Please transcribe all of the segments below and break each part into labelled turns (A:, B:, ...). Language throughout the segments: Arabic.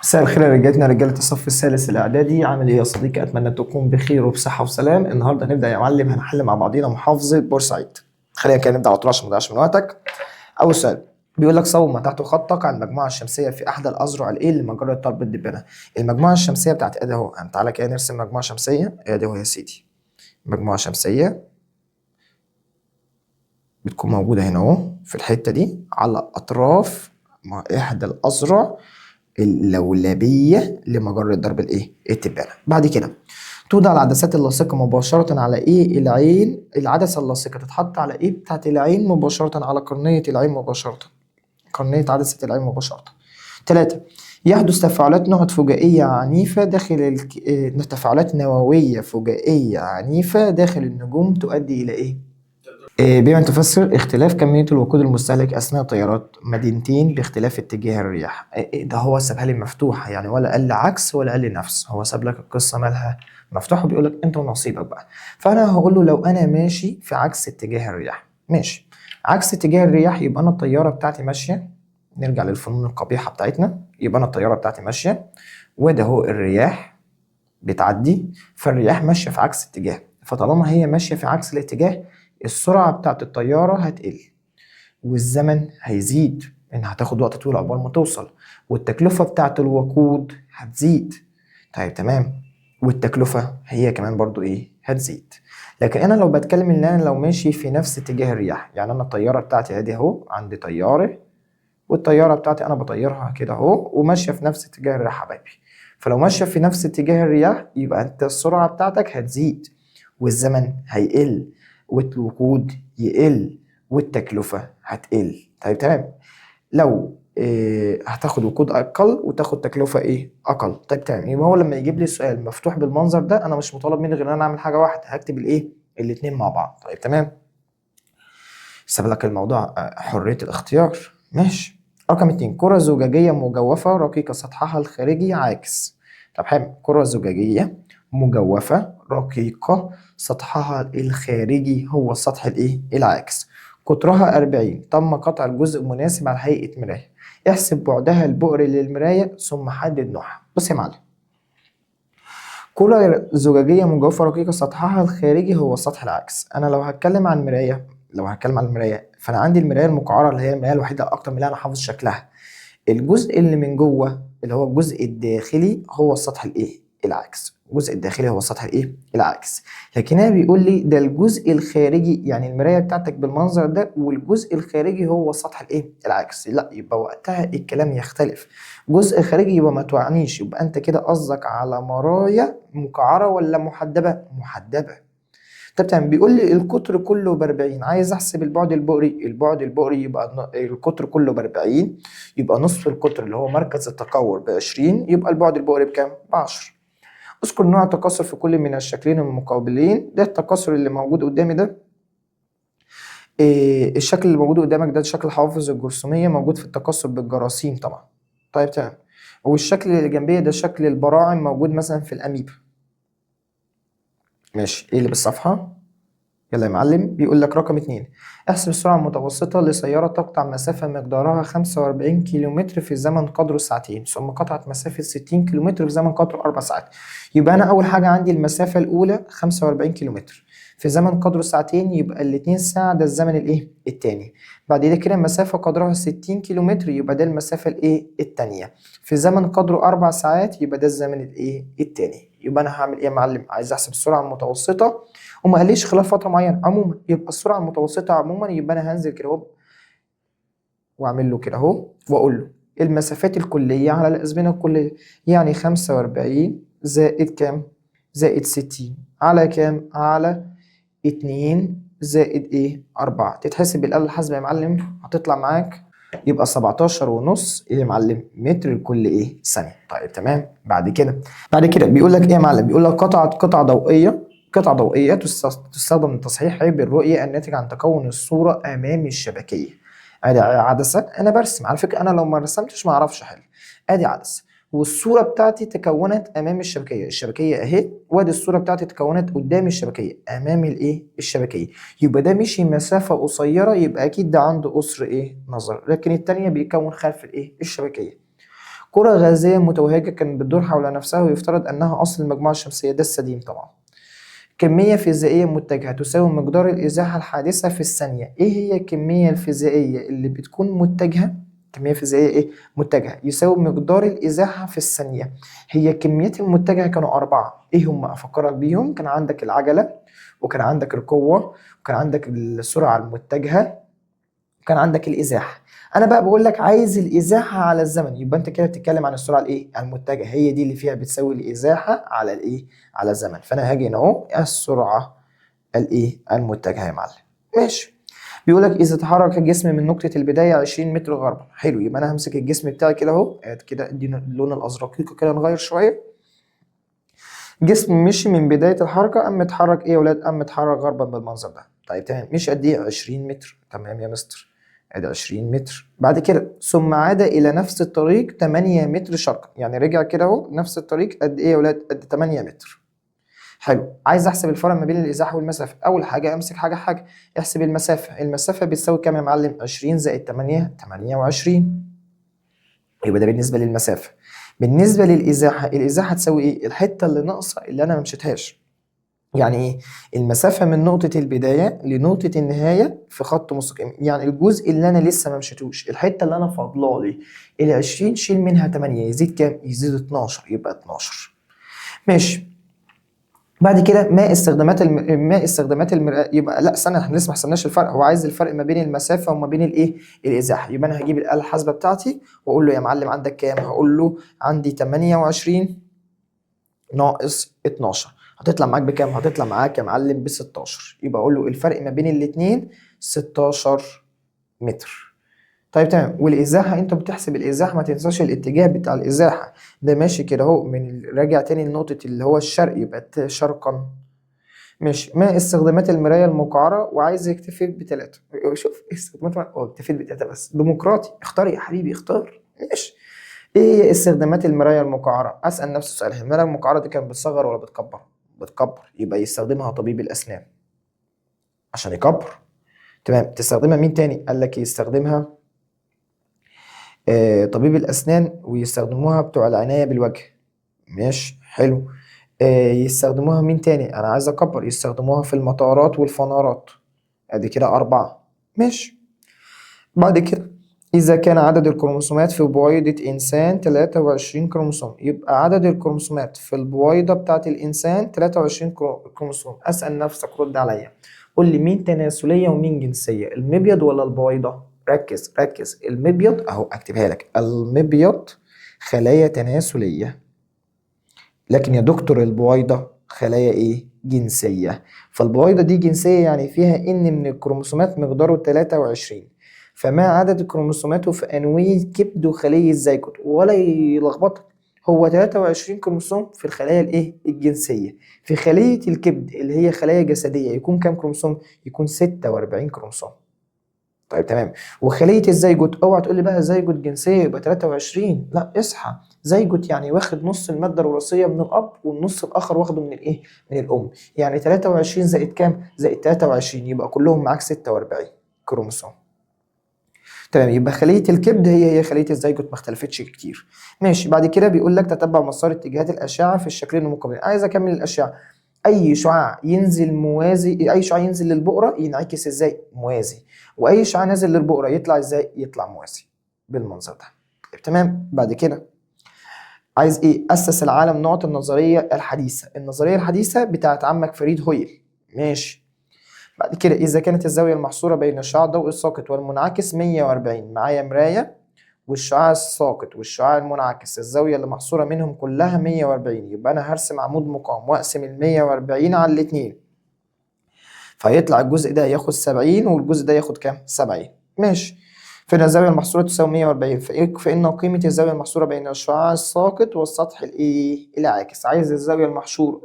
A: مساء الخير يا رجالتنا رجالة الصف الثالث الإعدادي. عامل إيه يا صديقي؟ أتمنى تكون بخير وبصحة وسلام. النهاردة هنبدأ يا معلم، هنحل مع بعضينا محافظة بورسعيد. خلينا كده نبدأ على طول عشان ما نضيعش من وقتك. أول سؤال بيقول لك صوب ما تحت خطك عن المجموعة الشمسية في أحد الأذرع الإيه لمجرة درب الدبانة. المجموعة الشمسية بتاعت إيه ده أهو. تعالى كده نرسم مجموعة شمسية. إيه ده أهو يا سيدي. مجموعة شمسية بتكون موجودة هنا أهو في الحتة دي على أطراف إحدى الأذرع اللولبية لمجرة درب الايه؟ التبانة. بعد كده توضع العدسات اللاصقة مباشرة على ايه العين. العدسة اللاصقة تتحط على ايه بتاعت العين مباشرة؟ على قرنية العين مباشرة، قرنية عدسة العين مباشرة. 3. يحدث تفاعلات نقط فجائية عنيفة داخل تفاعلات نووية فجائية عنيفة داخل النجوم تؤدي إلى إيه؟ بما تفسر اختلاف كمية الوقود المستهلك أثناء طيارات مدينتين باختلاف اتجاه الرياح. ده هو سابها لي مفتوحة يعني، ولا قال لي عكس ولا قال لي نفس، هو ساب لك القصة مالها مفتوحة، بيقول لك أنت ونصيبك بقى. فأنا هقول له لو أنا ماشي في عكس اتجاه الرياح، ماشي عكس اتجاه الرياح، يبقى أنا الطيارة بتاعتي ماشية. نرجع للفنون القبيحة بتاعتنا. يبقى أنا الطيارة بتاعتي ماشية، وده هو الرياح بتعدي، فالرياح ماشية في عكس اتجاه. فطالما هي ماشية في عكس الاتجاه، السرعة بتاعت الطيارة هتقل، والزمن هيزيد، إنها هتاخد وقت طويل عقبال ما توصل، والتكلفة بتاعت الوقود هتزيد. طيب تمام، والتكلفة هي كمان برضو إيه؟ هتزيد. لكن أنا لو بتكلم إن أنا لو ماشي في نفس اتجاه الرياح، يعني أنا الطيارة بتاعتي أدي أهو، عندي طيارة، والطيارة بتاعتي أنا بطيرها كده أهو، وماشية في نفس اتجاه الرياح حبايبي. فلو ماشية في نفس اتجاه الرياح، يبقى أنت السرعة بتاعتك هتزيد، والزمن هيقل، والوقود يقل، والتكلفة هتقل. طيب تمام. لو هتاخد وقود أقل وتاخد تكلفة إيه؟ أقل. طيب تمام. يبقى هو لما يجيب لي السؤال مفتوح بالمنظر ده، أنا مش مطالب مني غير إن أنا أعمل حاجة واحدة، هكتب الإيه؟ الاتنين مع بعض. طيب تمام. ساب لك الموضوع حرية الاختيار. ماشي. رقم 2. كرة زجاجية مجوفة رقيقة سطحها الخارجي عاكس. طب حلو. كرة زجاجية مجوفة رقيقة سطحها الخارجي هو السطح الايه؟ العاكس. قطرها 40. تم قطع الجزء المناسب على هيئة مراية. احسب بعدها البؤري للمراية ثم حدد نوعها. بص يا معلم، كرة زجاجية مجوفة رقيقة سطحها الخارجي هو السطح العاكس. أنا لو هتكلم عن مراية، فأنا عندي المراية المقعرة اللي هي المراية الوحيدة أكتر من اللي أنا حافظ شكلها. الجزء اللي من جوه اللي هو الجزء الداخلي هو السطح الإيه؟ العاكس. الجزء الداخلي هو السطح الإيه؟ العاكس. لكن هنا بيقول لي ده الجزء الخارجي، يعني المراية بتاعتك بالمنظر ده والجزء الخارجي هو السطح الإيه؟ العاكس. لا، يبقى وقتها الكلام يختلف. جزء خارجي يبقى ما توعنيش، يبقى انت كده قصدك على مرايا مقعرة ولا محدبة؟ محدبة. طب تمام. بيقول لي القطر كله ب40، عايز احسب البعد البؤري. البعد البؤري يبقى القطر كله ب40، يبقى نصف القطر اللي هو مركز التقور ب20، يبقى البعد البؤري بكام؟ ب10. اذكر نوع التكاثر في كل من الشكلين المقابلين. ده التكاثر اللي موجود قدامي ده. الشكل اللي موجود قدامك ده شكل حوافظ الجرثومية، موجود في التكاثر بالجراثيم طبعا. طيب تمام. والشكل اللي جنبيه ده شكل البراعم، موجود مثلا في الأميبا. ماشي. ايه اللي بالصفحة؟ يلا يا معلم. بيقول لك رقم 2. احسب السرعة المتوسطة لسيارة تقطع مسافة مقدارها 45 كيلومتر في زمن قدره ساعتين، ثم قطعت مسافة 60 كيلومتر في زمن قدره 4 ساعات. يبقى أنا أول حاجة عندي المسافة الأولى 45 كيلومتر في زمن قدره ساعتين، يبقى الاتنين ساعة ده الزمن الإيه؟ التاني. بعد كده مسافة قدرها 60 كيلومتر، يبقى ده المسافة الإيه؟ التانية. في زمن قدره 4 ساعات، يبقى ده الزمن الإيه؟ التاني. يبقى أنا هعمل إيه يا معلم؟ عايز أحسب السرعة المتوسطة، وما قاليش خلال فتره معينه، عموما يبقى السرعه المتوسطه عموما. يبقى انا هنزل كده اهو واعمل له كده اهو واقول له المسافات الكليه على الازمنه الكليه، يعني 45 زائد كام؟ زائد 60 على كام؟ على 2 زائد ايه؟ 4. تتحسب بالآلة الحاسبة يا معلم، هتطلع معاك يبقى 17 ونص ايه يا معلم؟ متر لكل ايه؟ ثانيه. طيب تمام. بعد كده بيقول لك ايه يا معلم؟ بيقول لك قطعة ضوئية تستخدم لتصحيح عيب الرؤية الناتج عن تكون الصورة أمام الشبكية. ادي عدسة، انا برسم على فكرة، انا لو ما رسمتش ما اعرفش احل. ادي عدسة، والصورة بتاعتي تكونت أمام الشبكية أهي، وادي الصورة بتاعتي تكونت قدام الشبكية أمام الإيه؟ الشبكية. يبقى ده مشي مسافة قصيرة، يبقى أكيد ده عنده قصر إيه؟ نظر. لكن التانية بيكون خلف الإيه؟ الشبكية. كرة غازية متوهجة كانت بتدور حول نفسها ويفترض أنها أصل المجموعة الشمسية، ده السديم طبعا. كمية فيزيائية متجهة تساوي مقدار الإزاحة الحادثة في الثانية. إيه هي الكمية الفيزيائية اللي بتكون متجهة؟ كمية فيزيائية إيه؟ متجهة يساوي مقدار الإزاحة في الثانية. هي كميات المتجهة كانوا 4. إيه هم؟ أفكرك بيهم. كان عندك العجلة، وكان عندك القوة، وكان عندك السرعة المتجهة، وكان عندك الإزاحة. أنا بقى بقول لك عايز الإزاحة على الزمن، يبقى أنت كده بتتكلم عن السرعة الإيه؟ المتجهة، هي دي اللي فيها بتساوي الإزاحة على الإيه؟ على الزمن. فأنا هاجي هنا أهو السرعة الإيه؟ المتجهة يا معلم. ماشي. بيقول لك إذا تحرك الجسم من نقطة البداية 20 متر غربا. حلو، يبقى أنا همسك الجسم بتاعي كده أهو، كده ادينا اللون الأزرقيقي كده، نغير شوية. جسم مشي من بداية الحركة، قام متحرك إيه يا ولاد؟ قام متحرك غربا بالمنظر ده. طيب تمام، مشي قد إيه؟ 20 متر. تمام يا مستر، ادي 20 متر. بعد كده ثم عاد الى نفس الطريق 8 متر شرقا، يعني رجع كده اهو نفس الطريق قد ايه يا ولاد؟ قد 8 متر. حلو، عايز احسب الفرق ما بين الازاحه والمسافه. اول حاجه امسك حاجه احسب المسافه. المسافه بتساوي كام يا معلم؟ 20 زائد 8 28. يبقى ده بالنسبه للمسافه. بالنسبه للازاحه، الازاحه تساوي ايه؟ الحته اللي ناقصه اللي انا ما مشيتهاش. يعني ايه؟ المسافة من نقطة البداية لنقطة النهاية في خط مستقيم، يعني الجزء اللي أنا لسه ما مشيتوش، الحتة اللي أنا فاضلالي. ال 20 شيل منها 8 يزيد كام؟ يزيد 12، يبقى 12. ماشي. بعد كده ما استخدامات المرآة. يبقى لا استنى، احنا لسه ما حسبناش الفرق. هو عايز الفرق ما بين المسافة وما بين الايه؟ الإزاحة. يبقى أنا هجيب الآلة الحاسبة بتاعتي وأقول له يا معلم عندك كام؟ هقول له عندي 28 ناقص 12. هتطلع معاك بكام؟ هتطلع معاك يا معلم ب 16. يبقى اقول له الفرق ما بين الاتنين 16 متر. طيب تمام. والازاحه انت بتحسب الازاحه ما تنساش الاتجاه بتاع الازاحه. ده ماشي كده اهو، من راجع تاني لنقطه اللي هو الشرق، يبقى شرقا. ماشي. ما استخدامات المرايه المقعره؟ وعايز يكتفي بثلاثه. شوف استخدامات اكتفيت بثلاثه بس، ديمقراطي. اختار يا حبيبي، اختار. ماشي. ايه هي استخدامات المراية المقعرة؟ اسأل نفس السؤال. المراية المقعرة دي كانت بتصغر ولا بتكبر؟ بتكبر، يبقى يستخدمها طبيب الاسنان عشان يكبر. تمام. تستخدمها مين تاني؟ قال لك يستخدمها طبيب الاسنان، ويستخدموها بتوع العناية بالوجه. ماشي حلو. يستخدموها مين تاني؟ انا عايز اكبر. يستخدموها في المطارات والفنارات. ادي كده 4. ماشي. بعد كده إذا كان عدد الكروموسومات في بويضة إنسان 23 كروموسوم، يبقى عدد الكروموسومات في البويضة بتاعت الإنسان 23 كروموسوم. أسأل نفسك، رد عليا، قول لي مين تناسلية ومين جنسية؟ المبيض ولا البويضة؟ ركز ركز. المبيض أهو أكتبها لك، المبيض خلايا تناسلية، لكن يا دكتور البويضة خلايا إيه؟ جنسية. فالبويضة دي جنسية، يعني فيها إن من الكروموسومات مقداره 23. فما عدد كروموسوماته في أنوية كبد وخلية الزيجوت؟ ولا يلخبطك، هو 23 كروموسوم في الخلايا الايه؟ الجنسية. في خلية الكبد اللي هي خلايا جسدية يكون كام كروموسوم؟ يكون 46 كروموسوم. طيب تمام. وخلية الزيجوت، اوعى تقول لي بقى زيجوت جنسية يبقى 23. لا اصحى، زيجوت يعني واخد نص المادة الوراثية من الأب والنص الآخر واخده من الإيه؟ من الأم. يعني 23 زائد كام؟ زائد 23، يبقى كلهم معاك 46 كروموسوم. تمام. يبقى خلية الكبد هي خلية الزيجوت، ما اختلفتش كتير. ماشي. بعد كده بيقول لك تتبع مسار اتجاهات الأشعة في الشكلين المقابلين. عايز أكمل الأشعة. أي شعاع ينزل موازي، أي شعاع ينزل للبؤرة ينعكس إزاي؟ موازي. وأي شعاع نازل للبؤرة يطلع إزاي؟ يطلع موازي بالمنظر ده. طيب تمام. بعد كده عايز إيه؟ أسس العالم نقط النظرية الحديثة. النظرية الحديثة بتاعت عمك فريد هويل. ماشي. بعد كده إذا كانت الزاوية المحصورة بين الشعاع الضوئي الساقط والمنعكس 140، معايا مراية والشعاع الساقط والشعاع المنعكس الزاوية اللي محصورة منهم كلها 140، يبقى أنا هرسم عمود مقام وأقسم ال 140 على الاتنين، فيطلع الجزء ده ياخد 70 والجزء ده ياخد كام؟ 70. ماشي. فإن الزاوية المحصورة تساوي 140، فإن قيمة الزاوية المحصورة بين الشعاع الساقط والسطح الإيه؟ العاكس. عايز الزاوية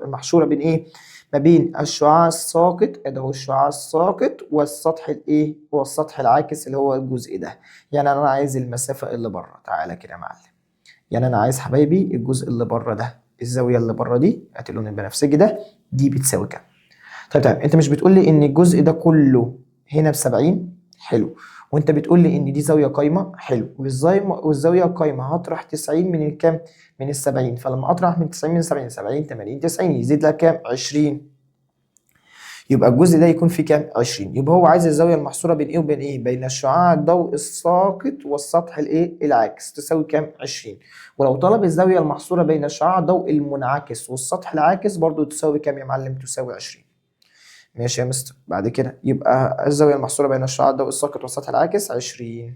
A: المحصورة بين إيه؟ ما بين الشعاع الساقط، ده هو الشعاع الساقط، والسطح الايه؟ والسطح العاكس اللي هو الجزء ده. يعني انا عايز المسافه اللي بره. تعالى كده يا معلم، يعني انا عايز حبايبي الجزء اللي بره ده، الزاويه اللي بره دي، هات اللون البنفسجي ده، دي بتساوي كام؟ طيب تمام. انت مش بتقول لي ان الجزء ده كله هنا ب 70؟ حلو. وانت بتقول لي ان دي زاويه قايمه، حلو. والزاويه القايمه هطرح 90 من الكام؟ من ال 70. فلما اطرح من 90 من 70، 70 80 90 يزيد لك كام؟ 20. يبقى الجزء ده يكون فيه كام؟ 20. يبقى هو عايز الزاويه المحصوره بين ايه وبين ايه؟ بين الشعاع الضوء الساقط والسطح الايه؟ العاكس، تساوي كام؟ 20. ولو طلب الزاويه المحصوره بين الشعاع الضوء المنعكس والسطح العاكس برضو تساوي كام يا معلم؟ تساوي 20. ماشي يا مستر. بعد كده يبقى الزاويه المحصوره بين الشعاع الضوء الساقط والسطح العاكس 20.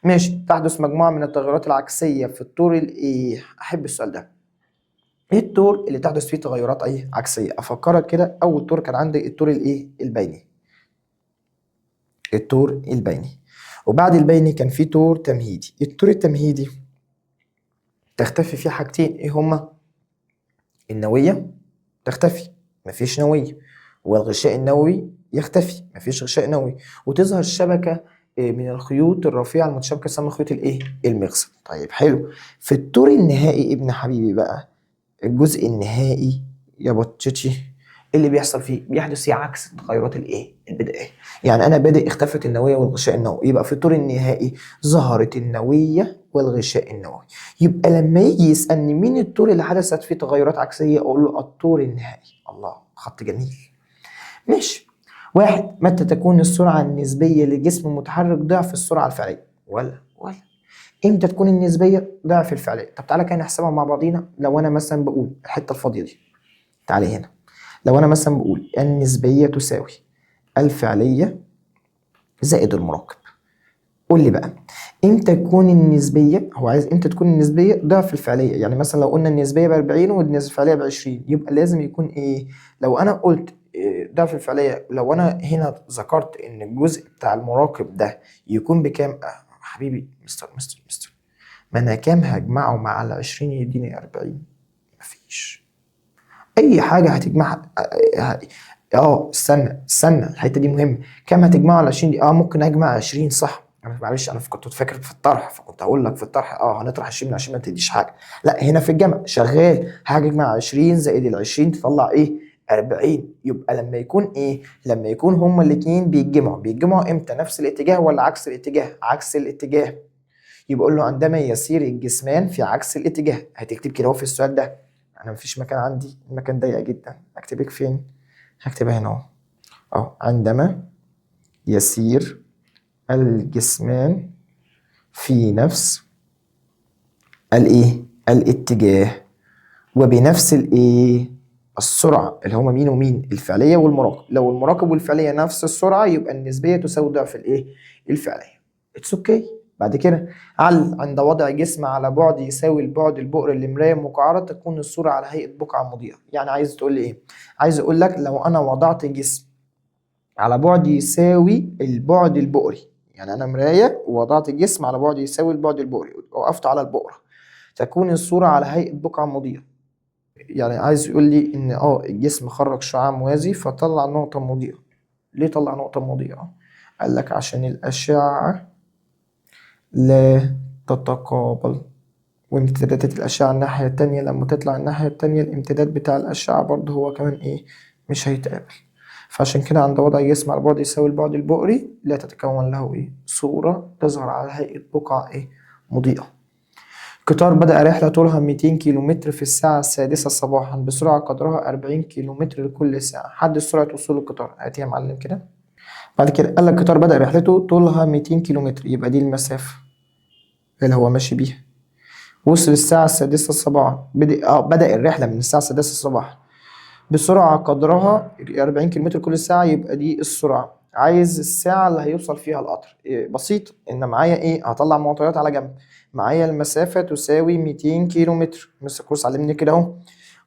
A: ماشي. تحدث مجموعه من التغيرات العكسيه في الطور الايه؟ احب السؤال ده. ايه الطور اللي تحدث فيه تغيرات ايه عكسيه؟ افكرك كده. اول طور كان عندي الطور الايه؟ البيني. الطور البيني. وبعد البيني كان في طور تمهيدي. الطور التمهيدي تختفي فيه حاجتين، ايه هما؟ النوويه تختفي، مفيش نوويه. والغشاء النووي يختفي، مفيش غشاء نووي. وتظهر شبكه من الخيوط الرفيعه المتشابكه تسمى خيوط الايه؟ المغزل. طيب حلو. في الطور النهائي ابن حبيبي بقى، الجزء النهائي يا بطتي، اللي بيحصل فيه بيحدث فيه عكس التغيرات الايه؟ البدائيه. يعني انا بادئ اختفت النوويه والغشاء النووي، يبقى في الطور النهائي ظهرت النوويه والغشاء النووي. يبقى لما يجي يسالني مين الطور اللي حدثت فيه تغيرات عكسيه، اقول له الطور النهائي. الله، خط جميل. ماشي. واحد، متى تكون السرعه النسبيه لجسم متحرك ضعف السرعه الفعليه؟ ولا امتى تكون النسبيه ضعف الفعليه؟ طب تعالى كده نحسبها مع بعضينا. لو انا مثلا بقول الحته الفاضيه دي، تعالى هنا. لو انا مثلا بقول النسبيه تساوي الفعليه زائد المراقب، قول لي بقى امتى تكون النسبيه، هو عايز امتى تكون النسبيه ضعف الفعليه. يعني مثلا لو قلنا النسبيه ب 40 والفعليه ب 20، يبقى لازم يكون ايه؟ لو انا قلت ضعف الفعليه، لو انا هنا ذكرت ان الجزء بتاع المراقب ده يكون بكام؟ حبيبي مستر، ما انا كام هجمعه مع ال 20 يديني 40؟ مفيش اي حاجه هتجمعها. استنى الحته دي مهمه. كام هتجمعه على 20 دي؟ ممكن اجمع 20 صح. انا معلش، انا كنت فاكر في الطرح، فكنت هقول لك في الطرح هنطرح 20 من 20 ما تديش حاجه. لا، هنا في الجمع شغال. هجمع 20 زائد ال 20 تطلع ايه؟ 40. يبقى لما يكون ايه؟ لما يكون هما الاثنين بيتجمعوا امتى؟ نفس الاتجاه ولا عكس الاتجاه؟ عكس الاتجاه. يبقى قول له عندما يسير الجسمان في عكس الاتجاه. هتكتب كده اهو في السؤال ده. انا مفيش مكان عندي، المكان ضيق جدا. اكتبك فين؟ هكتبها هنا اهو. عندما يسير الجسمان في نفس الايه؟ الاتجاه وبنفس الايه؟ السرعه، اللي هما مين ومين؟ الفعليه والمراقب. لو المراقب والفعليه نفس السرعه يبقى النسبيه تساوي ضعف الايه؟ الفعليه. اتس اوكي. بعد كده، عند وضع جسم على بعد يساوي البعد البؤري لمرايه مقعره تكون الصوره على هيئه بقعه مضيئه. يعني عايز تقول لي ايه؟ عايز اقول لك لو انا وضعت جسم على بعد يساوي البعد البؤري، يعني انا مرايه ووضعت جسم على بعد يساوي البعد البؤري وقفت على البؤره، تكون الصوره على هيئه بقعه مضيئه. يعني عايز يقول لي ان الجسم خرج شعاع موازي فطلع نقطه مضيئه. ليه طلع نقطه مضيئه؟ قال لك عشان الاشعه لا تتقابل، وامتدادات الأشعة الناحية التانية لما تطلع الناحية التانية الامتداد بتاع الأشعة برضه هو كمان إيه؟ مش هيتقابل. فعشان كده عند وضع جسم على بعد يساوي البعد البؤري لا تتكون له إيه؟ صورة تظهر على هيئة بقعة إيه؟ مضيئة. قطار بدأ رحلة طولها 200 كيلومتر في الساعة السادسة صباحا بسرعة قدرها 40 كيلومتر لكل ساعة. حدد سرعة وصول القطار. هات يا معلم كده. بعد كده قال لك القطار بدأ رحلته طولها 200 كيلومتر، يبقى دي المسافة اللي هو ماشي بيها. وصل الساعة السادسة صباحا. بدأ الرحلة من الساعة السادسة صباحا بسرعة قدرها 40 كيلومتر كل ساعة، يبقى دي السرعة. عايز الساعة اللي هيوصل فيها القطر. بسيط، إن معايا إيه؟ هطلع معطيات على جنب. معايا المسافة تساوي 200 كيلومتر، مستر كورس علمني كده أهو.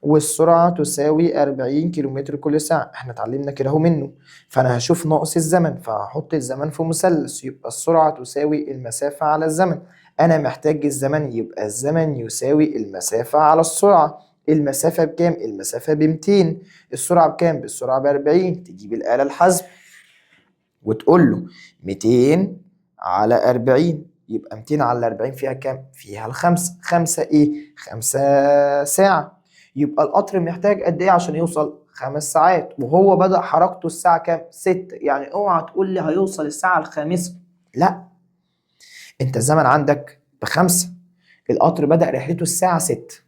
A: والسرعة تساوي 40 كيلومتر كل ساعة، احنا اتعلمنا كده اهو منه. فأنا هشوف ناقص الزمن، فهحط الزمن في مثلث، يبقى السرعة تساوي المسافة على الزمن. أنا محتاج الزمن، يبقى الزمن يساوي المسافة على السرعة. المسافة بكام؟ المسافة ب200. السرعة بكام؟ السرعة ب40. تجيب الآلة الحاسبة وتقول له 200 على 40، يبقى 200 على 40 فيها كام؟ فيها خمسة ايه؟ 5 ساعة. يبقى القطر محتاج قد ايه عشان يوصل؟ 5 ساعات، وهو بدأ حركته الساعة كام؟ 6. يعني اوعى تقول لي هيوصل الساعة الخامسة، لا، انت الزمن عندك ب5. القطر بدأ رحلته الساعة 6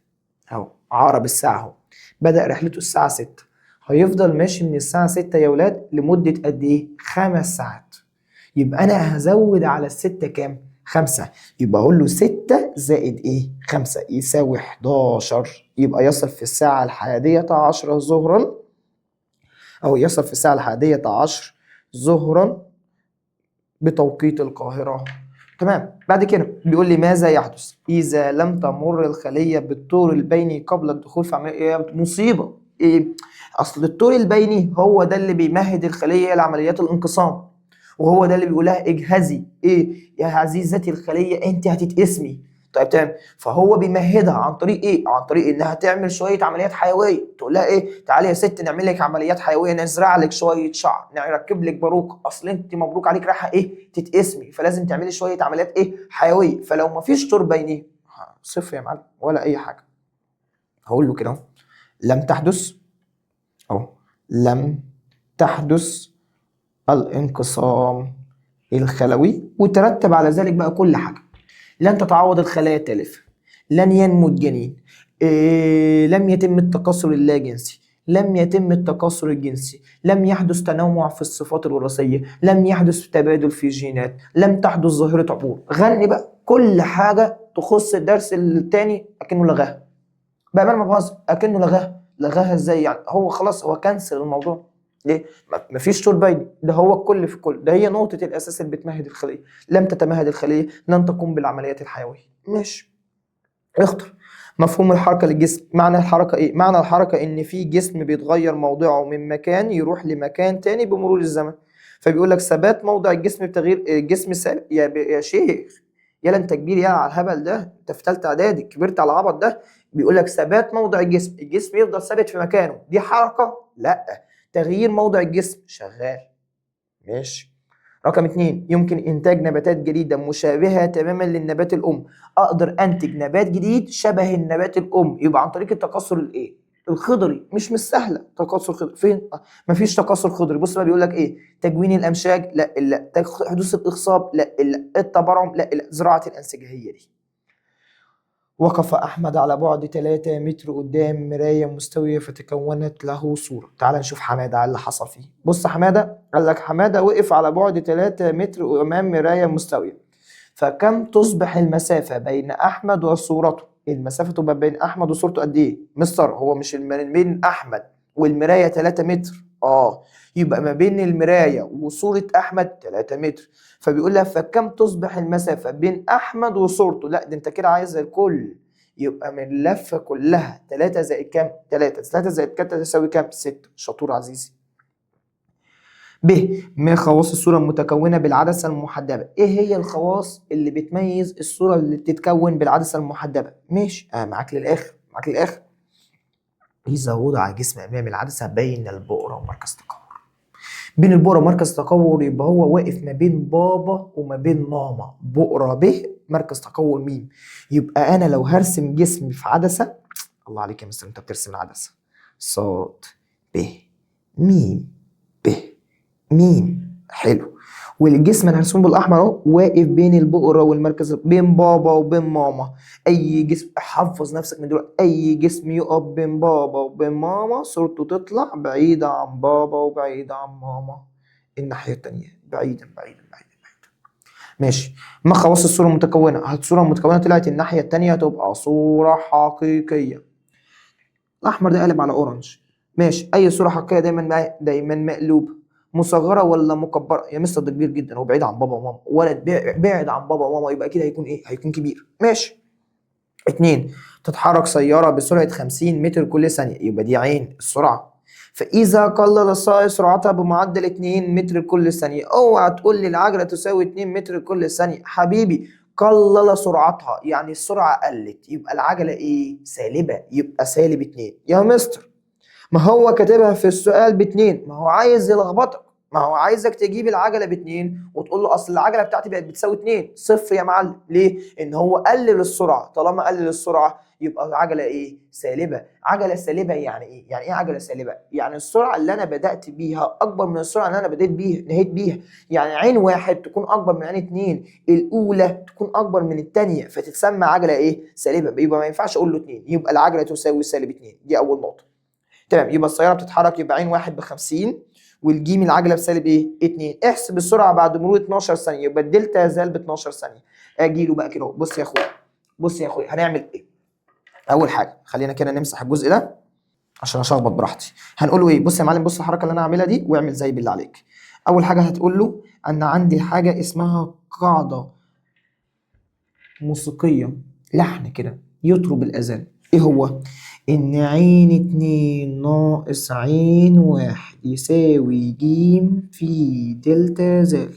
A: اهو، عقرب الساعة اهو، بدأ رحلته الساعة 6، هيفضل ماشي من الساعة 6 يا ولاد لمدة قد ايه؟ 5 ساعات. يبقى انا هزود على الستة كام؟ 5. يبقى اقول له 6 زائد ايه؟ 5 يساوي 11. يبقى يصل في الساعة 11 ظهرا، او يصل في الساعة 11 ظهرا بتوقيت القاهرة. تمام. بعد كده بيقول لي ماذا يحدث إذا لم تمر الخلية بالطور البيني قبل الدخول في عملية مصيبة؟ إيه؟ أصل الطور البيني هو ده اللي بيمهد الخلية لعمليات الانقسام، وهو ده اللي بيقولها اجهزي ايه يا عزيزتي الخليه انت هتتقسمي. طيب تمام، فهو بيمهدها عن طريق ايه؟ عن طريق انها تعمل شويه عمليات حيويه. تقول لها ايه؟ تعالي يا ست نعمل لك عمليات حيويه، نزرع لك شويه شعر، نركب لك باروكه، اصل انت مبروك عليك رايحه ايه؟ تتقسمي، فلازم تعملي شويه عمليات ايه؟ حيويه. فلو ما فيش طور بيني، صفر يا معلم ولا اي حاجه. هقول له كده لم تحدث، اهو لم تحدث الانقسام الخلوي، وترتب على ذلك بقى كل حاجة. لن تتعوض الخلايا التالفة، لن ينمو الجنين، لم يتم التكاثر اللاجنسي، لم يتم التكاثر الجنسي، لم يحدث تنوع في الصفات الوراثية، لم يحدث تبادل في الجينات، لم تحدث ظاهرة عبور. غني بقى كل حاجة تخص الدرس التاني أكنه لغاها. بأمانة ما بهزر، أكنه لغاها. لغاها ازاي يعني؟ هو خلاص هو كنسل الموضوع. ليه؟ مفيش طول بيني، ده هو الكل في كل، ده هي نقطة الأساس اللي بتمهد الخلية. لم تتمهد الخلية لن تقوم بالعمليات الحيوية. ماشي. اختر مفهوم الحركة للجسم. معنى الحركة ايه؟ معنى الحركة ان في جسم بيتغير موضعه من مكان يروح لمكان تاني بمرور الزمن. فبيقول لك ثبات موضع الجسم بتغيير الجسم ثابت. يا شيخ، يلا انت كبير يا على الهبل ده، انت في ثالثه اعدادي كبرت على العبط ده. بيقول لك ثبات موضع الجسم، الجسم يفضل ثابت في مكانه، دي حركة؟ لا. تغيير موضع الجسم شغال. ماشي. رقم 2، يمكن إنتاج نباتات جديدة مشابهة تماما للنبات الأم. أقدر أنتج نبات جديد شبه النبات الأم، يبقى عن طريق التكاثر الإيه؟ الخضري. مش سهلة تكاثر خضري، فين؟ مفيش تكاثر خضري. بص بقى بيقول لك إيه؟ تكوين الأمشاج؟ لا. حدوث الإخصاب؟ لا. التبرعم؟ لا. زراعة الأنسجة هي دي. وقف أحمد على بعد 3 متر قدام مراية مستوية فتكونت له صورة. تعال نشوف حمادة على اللي حصل فيه. بص حمادة، قال لك حمادة وقف على بعد 3 متر أمام مراية مستوية، فكم تصبح المسافة بين أحمد وصورته؟ المسافة تبقى بين أحمد وصورته قد إيه؟ مستر هو مش بين أحمد والمراية 3 متر؟ يبقى ما بين المراية وصورة أحمد 3 متر. فبيقول لها فكم تصبح المسافة بين أحمد وصورته؟ لا ده أنت كده عايز الكل. يبقى من اللفة كلها 3 زائد كام؟ 3 زائد 3 تساوي كام؟ 6. شطور عزيزي. ب. ما خواص الصورة المتكونة بالعدسة المحدبة؟ ايه هي الخواص اللي بتميز الصورة اللي بتتكون بالعدسة المحدبة؟ ماشي، معاك للآخر، معاك للآخر. إذا وضع جسم أمام العدسة بين البؤرة ومركز تقور. بين البؤرة ومركز تقور، يبقى هو واقف ما بين بابا وما بين ماما. بؤرة ب، مركز تقور ميم. يبقى أنا لو هرسم جسمي في عدسة، الله عليك يا مستر أنت بترسم العدسة، صاد ب ميم ب ميم. حلو. والجسم انا هرسمه بالاحمر اهو، واقف بين البؤره والمركز، بين بابا وبين ماما. اي جسم، حفظ نفسك من دلوقتي، اي جسم يقف بين بابا وبين ماما صورته تطلع بعيده عن بابا وبعيده عن ماما. الناحيه التانيه بعيدا بعيدا بعيدا. ماشي. ما خواص الصوره المتكونه؟ الصوره المتكونه طلعت الناحيه التانيه تبقى صوره حقيقيه. الاحمر ده قلب على اورنج. ماشي. اي صوره حقيقيه دايما مقلوبه. مصغره ولا مكبره؟ يا مستر ده كبير جدا وبعيد عن بابا وماما. ولد بعد عن بابا وماما، يبقى كده هيكون ايه؟ هيكون كبير. ماشي. 2، تتحرك سياره بسرعه 50 متر كل ثانيه، يبقى دي عين السرعه. فاذا قلل السائق سرعتها بمعدل 2 متر كل ثانيه. اوعى تقول لي العجله تساوي 2 متر كل ثانيه حبيبي، قلل سرعتها يعني السرعه قلت، يبقى العجله ايه؟ سالبه، يبقى سالب 2. يا مستر ما هو كاتبها في السؤال باتنين، ما هو عايز يلخبطك، ما هو عايزك تجيب العجله باتنين وتقول له اصل العجله بتاعتي بقت بتساوي 2. صفر يا معلم. ليه؟ ان هو قلل السرعه. طالما قلل السرعه يبقى العجله ايه؟ سالبه. عجله سالبه يعني ايه؟ يعني ايه عجله سالبه؟ يعني السرعه اللي انا بدات بيها اكبر من السرعه اللي انا بديت بيها نهيت بيها. يعني عين واحد تكون اكبر من عين اتنين، الاولى تكون اكبر من الثانيه، فتتسمى عجله ايه؟ سالبه. يبقى ما ينفعش اقول له 2، يبقى العجله تساوي سالب 2. دي اول نقطه. تمام. يبقى السياره بتتحرك، يبقى عين واحد ب 50 والجيم العجله بسالب ايه؟ 2. احسب السرعه بعد مرور 12 ثانيه، يبقى الدلتا زال ب 12 ثانيه. اجي له بقى كده، بص يا اخويا، بص يا اخويا هنعمل ايه؟ اول حاجه خلينا كده نمسح الجزء ده عشان اشخبط براحتي. هنقول له ايه؟ بص يا معلم، بص الحركه اللي انا هعملها دي واعمل زي بالله عليك. اول حاجه هتقول له ان عندي حاجه اسمها قاعده موسيقيه، لحن كده يطرب الاذان. ايه هو؟ ان عين 2 ناقص عين 1 يساوي ج في دلتا زال.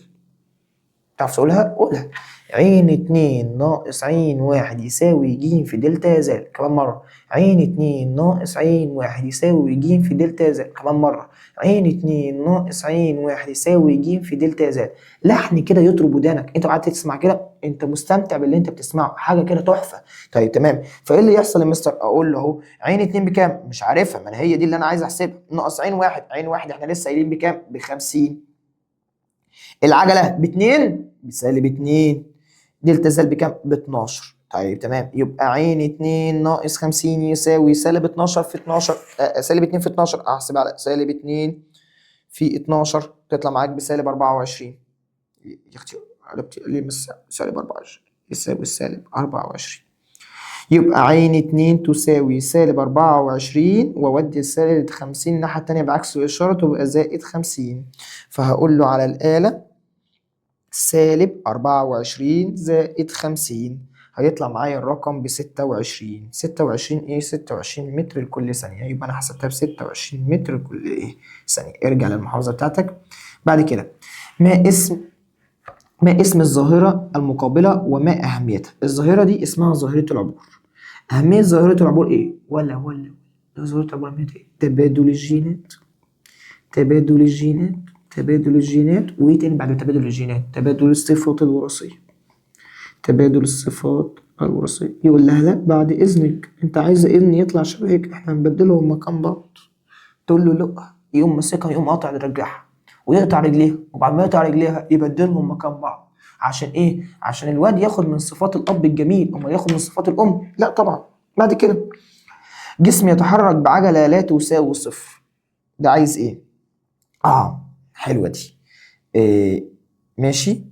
A: تعرف تقولها؟ قولها. عين 2 ناقص عين 1 يساوي ج في دلتا زال. كمان مرة. عين 2 ناقص عين 1 يساوي ج في دلتا زال. كمان مرة. عين 2 ناقص عين 1 يساوي ج في دلتا زال. لحن كده يطرب ودانك، انت قاعد تسمع كده انت مستمتع باللي انت بتسمعه، حاجة كده تحفة. طيب تمام. فايه اللي يحصل يا مستر؟ اقول له اهو عين 2 بكام؟ مش عارفها، ما أنا هي دي اللي انا عايز احسبها. ناقص عين 1، عين 1 احنا لسه قايلين بكام؟ ب 50. العجله باتنين بسالب 2، دلتا زال بكام؟ ب 12. طيب تمام. يبقى عين 2 ناقص 50 يساوي سالب 12 في 12، سالب 2 في 12. احسب على سالب 2 في 12 تطلع معاك بسالب 24. يا اختي قلبت ليه؟ بس سالب 24 يساوي سالب 24. يبقى عين 2 تساوي سالب 24، واودي السالب 50 الناحيه التانيه بعكس الاشاره تبقى زائد 50. فهقول له على الاله سالب 24 زائد 50، هيطلع معايا الرقم ب 26. 26 ايه؟ 26 متر لكل ثانية. يبقى انا حسبتها ب 26 متر لكل ايه؟ ثانية. ارجع للمحافظة بتاعتك. بعد كده ما اسم الظاهرة المقابلة وما أهميتها؟ الظاهرة دي اسمها ظاهرة العبور. أهمية ظاهرة العبور إيه؟ ولا ظاهرة العبور أهميتها إيه؟ تبادل الجينات، تبادل الجينات، تبادل الجينات. وايه تاني بعد تبادل الجينات؟ تبادل الصفات الوراثية، تبادل الصفات الوراثية. يقول لها لا بعد إذنك أنت عايزة ابني يطلع شبهك، إحنا هنبدلهم مكان بعض. تقول له لا، يقوم ماسكها، يقوم قاطع رجلها ويقطع رجليها، وبعد ما يقطع رجليها يبدلهم مكان بعض. عشان إيه؟ عشان الواد ياخد من صفات الأب الجميل وما ياخد من صفات الأم؟ لا طبعا. بعد كده جسم يتحرك بعجلة لا تساوي صفر، ده عايز إيه؟ حلوة دي. إيه؟ ماشي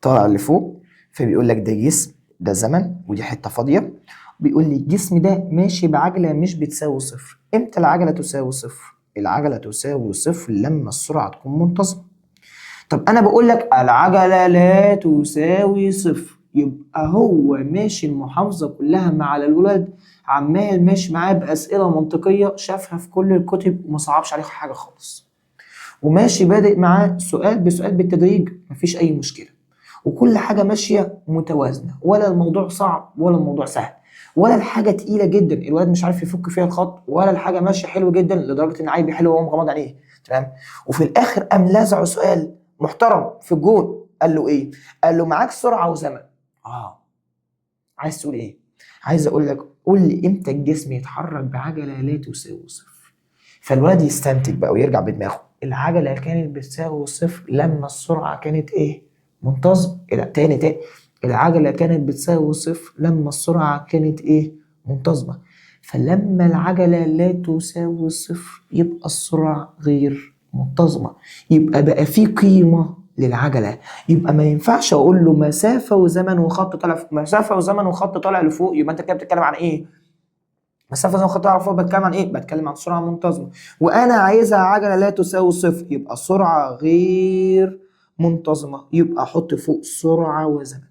A: طالع لفوق، فبيقول لك ده جسم، ده زمن، ودي حته فاضيه. بيقول لي الجسم ده ماشي بعجله مش بتساوي صفر. امتى العجله تساوي صفر؟ العجله تساوي صفر لما السرعه تكون منتظمه. طب انا بقول لك العجله لا تساوي صفر، يبقى هو ماشي المحافظه كلها مع الولاد عمال ماشي معاه باسئله منطقيه شافها في كل الكتب وما صعبش عليه حاجه خالص، وماشي بادئ معاه سؤال بسؤال بالتدريج، مفيش اي مشكله، وكل حاجه ماشيه متوازنه، ولا الموضوع صعب ولا الموضوع سهل، ولا الحاجه تقيله جدا الولاد مش عارف يفك فيها الخط، ولا الحاجه ماشيه حلو جدا لدرجه ان عيب حلو وهو مغمض عينيه. تمام. وفي الاخر قام لازعه سؤال محترم في الجون. قال له ايه؟ قال له معاك سرعه وزمن. عايز تقول ايه؟ عايز اقول لك قول لي امتى الجسم يتحرك بعجله لا تساوي صفر. فالولد يستنتج بقى ويرجع بدماغه، العجله كانت بتساوي صفر لما السرعه كانت ايه؟ منتظمه. لا تاني. العجله كانت بتساوي صفر لما السرعه كانت ايه؟ منتظمه. فلما العجله لا تساوي صفر يبقى السرعه غير منتظمه، يبقى بقى في قيمه للعجله. يبقى ما ينفعش اقول له مسافه وزمن وخط طالع فوق، مسافه وزمن وخط طالع لفوق، يبقى انت كده بتتكلم عن ايه؟ مسافه زي ما خط طالع فوق بتكلم عن ايه؟ بتكلم عن سرعه منتظمه، وانا عايزها عجله لا تساوي صفر، يبقى سرعه غير منتظمه، يبقى احط فوق سرعه وزمن.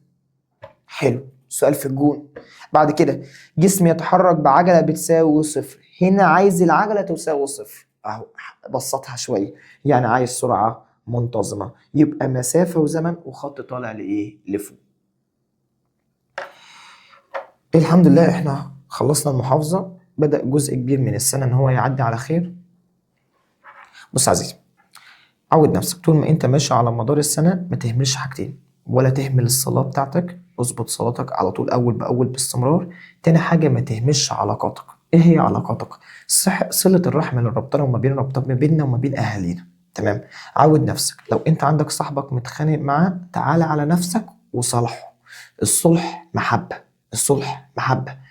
A: حلو. سؤال في الجون. بعد كده جسم يتحرك بعجله بتساوي صفر، هنا عايز العجله تساوي صفر اهو، بسطها شويه، يعني عايز سرعه منتظمه، يبقى مسافه وزمن وخط طالع لايه؟ لفوق. الحمد لله احنا خلصنا المحافظه، بدأ جزء كبير من السنه ان هو يعدي على خير. بص يا عزيزي، عود نفسك طول ما انت ماشي على مدار السنه ما تهملش حاجتين. ولا تهمل الصلاة بتاعتك، اظبط صلاتك على طول أول بأول باستمرار. تاني حاجة ما تهملش علاقاتك. ايه هي علاقاتك؟ صلة الرحم اللي ربطنا وما بين ربطنا ما بيننا وما بين أهالينا. تمام. عود نفسك لو انت عندك صاحبك متخانق معاه تعالى على نفسك وصالحه. الصلح محبة. الصلح محبة.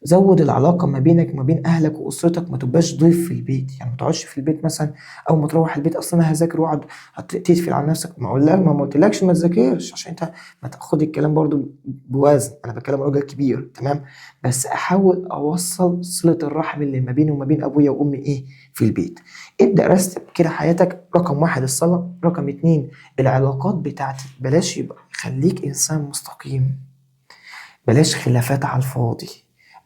A: زود العلاقة ما بينك وما بين أهلك وأسرتك، ما تبقاش ضيف في البيت. يعني ما تقعدش في البيت مثلا أول ما تروح البيت أصلا أنا هذاكر واقعد تقفل على نفسك. ما قلتلكش ما تذاكرش عشان أنت ما تاخد الكلام برضو بوزن. أنا بتكلم راجل كبير تمام. بس أحاول أوصل صلة الرحم اللي ما بيني وما بين أبويا وأمي إيه في البيت. ابدأ رتب كده حياتك. رقم واحد الصلاة، رقم اتنين العلاقات بتاعتي. بلاش يبقى خليك إنسان مستقيم. بلاش خلافات على الفاضي.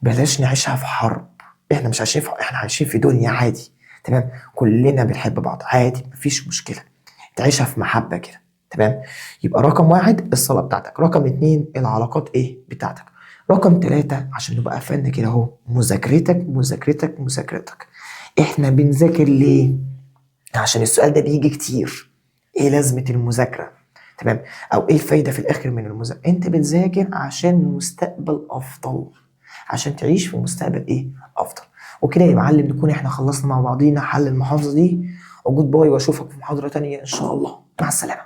A: بلاش نعيشها في حرب. احنا مش عايشين احنا عايشين في دنيا عادي. تمام. كلنا بنحب بعض عادي مفيش مشكلة. تعيشها في محبة كده. تمام. يبقى رقم واحد الصلاة بتاعتك، رقم اتنين العلاقات ايه بتاعتك، رقم تلاتة عشان نبقى قفلنا كده اهو مذاكرتك مذاكرتك مذاكرتك. احنا بنذاكر ليه؟ عشان السؤال ده بيجي كتير. ايه لازمة المذاكرة؟ تمام. او ايه الفايدة في الاخر من المذاكرة؟ انت بتذاكر عشان مستقبل افضل، عشان تعيش في مستقبل ايه افضل. وكده يا معلم نكون احنا خلصنا مع بعضينا حل المحافظة دي. وجود باي واشوفك في محاضرة تانية ان شاء الله. مع السلامة.